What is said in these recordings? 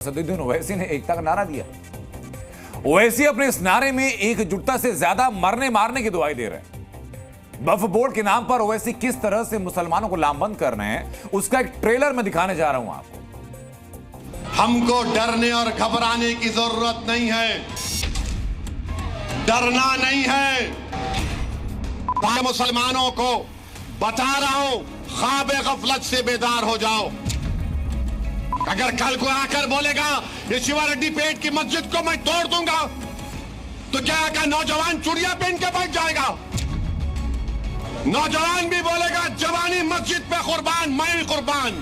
असदुद्दीन ओवैसी ने एकता का नारा दिया। ओवैसी अपने इस नारे में एकजुटता से ज्यादा मरने मारने की दुआई दे रहे हैं। वक्फ बोर्ड के नाम पर ओवैसी किस तरह से मुसलमानों को लामबंद कर रहे हैं उसका एक ट्रेलर में दिखाने जा रहा हूं आपको। हमको डरने और घबराने की जरूरत नहीं है, डरना नहीं है। मैं मुसलमानों को बता रहा हूं, ख्वाब गफलत से बेदार हो जाओ। अगर कल को आकर बोलेगा ये शिवा रेड्डी पेट की मस्जिद को मैं तोड़ दूंगा, तो क्या का नौजवान चूड़ियां पहन के बैठ जाएगा? नौजवान भी बोलेगा जवानी मस्जिद पे कुर्बान, मैं कुर्बान।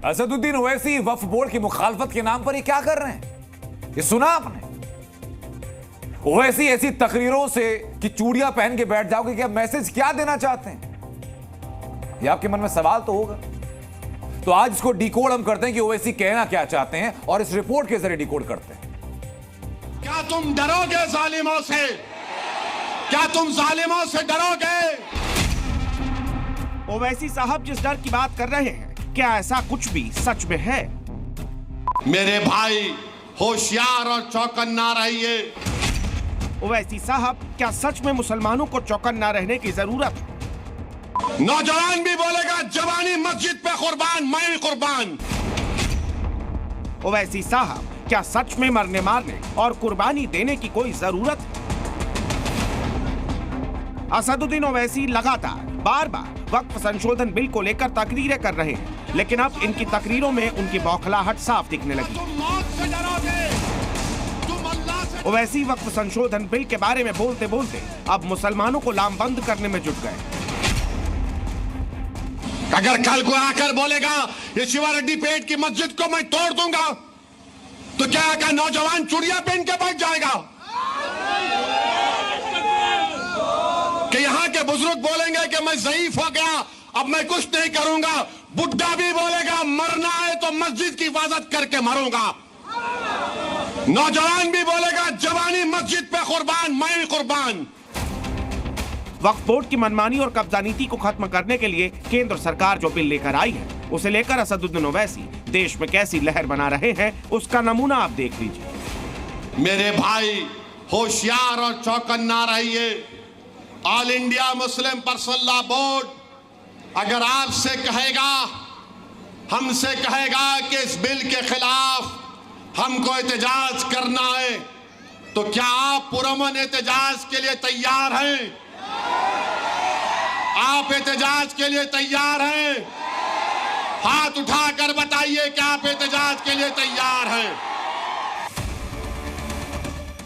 असदुद्दीन ओवैसी वक्फ बोर्ड की मुखालफत के नाम पर ये क्या कर रहे हैं, ये सुना आपने? ओवैसी ऐसी तकरीरों से कि चूड़ियां पहन के बैठ जाओगे, क्या मैसेज क्या देना चाहते हैं? ये आपके मन में सवाल तो होगा। तो आज इसको डिकोड हम करते हैं कि ओवैसी कहना क्या चाहते हैं और इस रिपोर्ट के जरिए डिकोड करते हैं। क्या तुम डरोगे जालिमों से? क्या तुम जालिमों से डरोगे? ओवैसी साहब जिस डर की बात कर रहे हैं, क्या ऐसा कुछ भी सच में है? मेरे भाई होशियार और चौकन्ना रहिए। ओवैसी साहब, क्या सच में मुसलमानों को चौकन्ना रहने की जरूरत है? नौजवान भी बोलेगा जवानी मस्जिद पे कुर्बान, मैं कुर्बान। ओवैसी साहब, क्या सच में मरने मारने और कुर्बानी देने की कोई जरूरत है? असदुद्दीन ओवैसी लगातार बार बार वक्फ संशोधन बिल को लेकर तकरीरें कर रहे हैं, लेकिन अब इनकी तकरीरों में उनकी बौखलाहट साफ दिखने लगी। तुम मौत से डरोगे, तुम अल्लाह से। ओवैसी वक्फ संशोधन बिल के बारे में बोलते बोलते अब मुसलमानों को लामबंद करने में जुट गए। अगर कल को आकर बोलेगा ये शिवा रेड्डी पेट की मस्जिद को मैं तोड़ दूंगा, तो क्या का नौजवान चूड़ियां पहन के बैठ जाएगा? कि यहाँ के बुजुर्ग बोलेंगे कि मैं ज़ईफ हो गया, अब मैं कुछ नहीं करूंगा। बुड्ढा भी बोलेगा मरना है तो मस्जिद की हिफाजत करके मरूंगा। नौजवान भी बोलेगा जवानी मस्जिद पे कुर्बान, मैं कुर्बान। वक्फ बोर्ड की मनमानी और कब्जा नीति को खत्म करने के लिए केंद्र सरकार जो बिल लेकर आई है, उसे लेकर असदुद्दीन ओवैसी देश में कैसी लहर बना रहे हैं, उसका नमूना आप देख लीजिए। मेरे भाई होशियार और चौकन्ना रहिए। All India Muslim personal law board अगर आपसे कहेगा, हमसे कहेगा कि इस बिल के खिलाफ हमको एहतजाज करना है, तो क्या आप पुरअमन एहतजाज के लिए तैयार हैं? आप एहतजाज के लिए तैयार हैं? हाथ उठाकर बताइए कि आप एहतजाज के लिए तैयार हैं।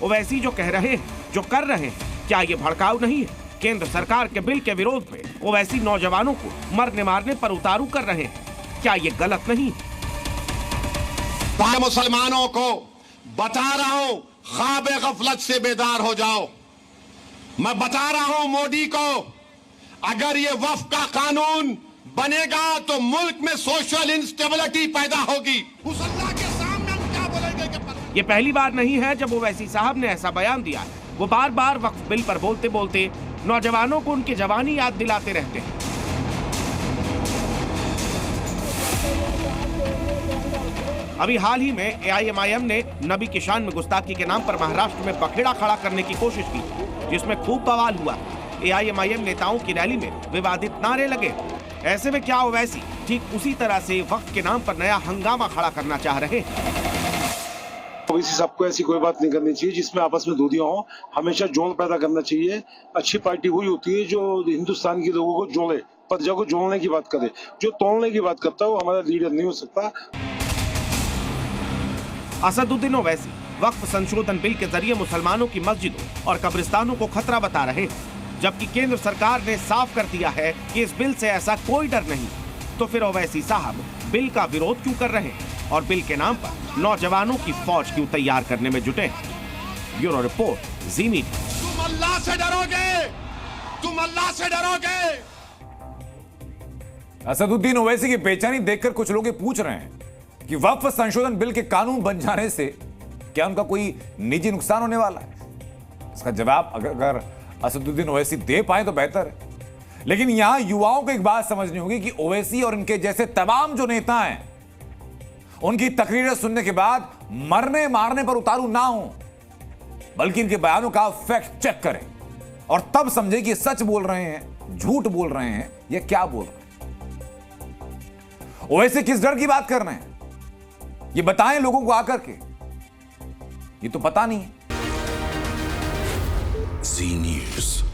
ओवैसी जो कह रहे हैं, जो कर रहे हैं, क्या ये भड़काऊ नहीं है? केंद्र सरकार के बिल के विरोध में ओवैसी नौजवानों को मरने मारने पर उतारू कर रहे हैं, क्या ये गलत नहीं? मैं मुसलमानों को बता रहा हूं, ख्वाब गफलत से बेदार हो जाओ। मैं बता रहा हूं मोदी को, अगर ये वक्फ का कानून बनेगा तो मुल्क में सोशल इंस्टेबिलिटी पैदा होगी। उस अल्लाह के सामने हम क्या बोलेंगे कि ये पहली बार नहीं है जब ओवैसी साहब ने ऐसा बयान दिया है। वो बार बार वक्फ बिल पर बोलते बोलते नौजवानों को उनकी जवानी याद दिलाते रहते हैं। अभी हाल ही में AIMIM ने नबी की शान में गुस्ताखी के नाम पर महाराष्ट्र में बखेड़ा खड़ा करने की कोशिश की, जिसमें खूब बवाल हुआ। AIMIM नेताओं की रैली में विवादित नारे लगे। ऐसे में क्या ओवैसी ठीक उसी तरह से वक्फ के नाम पर नया हंगामा खड़ा करना चाह रहे हैं? ओवैसी सबको ऐसी कोई बात नहीं करनी चाहिए जिसमें आपस में दूधियां हो। हमेशा जोड़ पैदा करना चाहिए। अच्छी पार्टी वही होती है जो हिंदुस्तान के लोगों को जोड़े, प्रजा को जोड़ने की बात करे। जो तोड़ने की बात करता है वो हमारा लीडर नहीं हो सकता। असदुद्दीन ओवैसी वक्फ संशोधन बिल के जरिए मुसलमानों की मस्जिदों और कब्रिस्तानों को खतरा बता रहे हैं, जबकि केंद्र सरकार ने साफ कर दिया है कि इस बिल से ऐसा कोई डर नहीं। तो फिर ओवैसी साहब बिल का विरोध क्यों कर रहे हैं और बिल के नाम पर नौजवानों की फौज क्यों तैयार करने में जुटे हैं? ब्यूरो रिपोर्ट, जी मीडिया। तुम अल्लाह से डरोगे, तुम अल्लाह से डरोगे। असदुद्दीन ओवैसी की बेचैनी देखकर कुछ लोग ये पूछ रहे हैं कि वक्फ संशोधन बिल के कानून बन जाने से क्या उनका कोई निजी नुकसान होने वाला है? इसका जवाब अगर असदुद्दीन ओवैसी दे पाए तो बेहतर है। लेकिन यहां युवाओं को एक बात समझनी होगी कि ओवैसी और इनके जैसे तमाम जो नेता हैं उनकी तकरीरें सुनने के बाद मरने मारने पर उतारू ना हो, बल्कि इनके बयानों का फैक्ट चेक करें और तब समझे कि सच बोल रहे हैं, झूठ बोल रहे हैं, या क्या बोल रहे हैं। ओवैसी किस डर की बात कर रहे हैं, ये बताएं लोगों को आकर के, ये तो पता नहीं है। जी न्यूज़।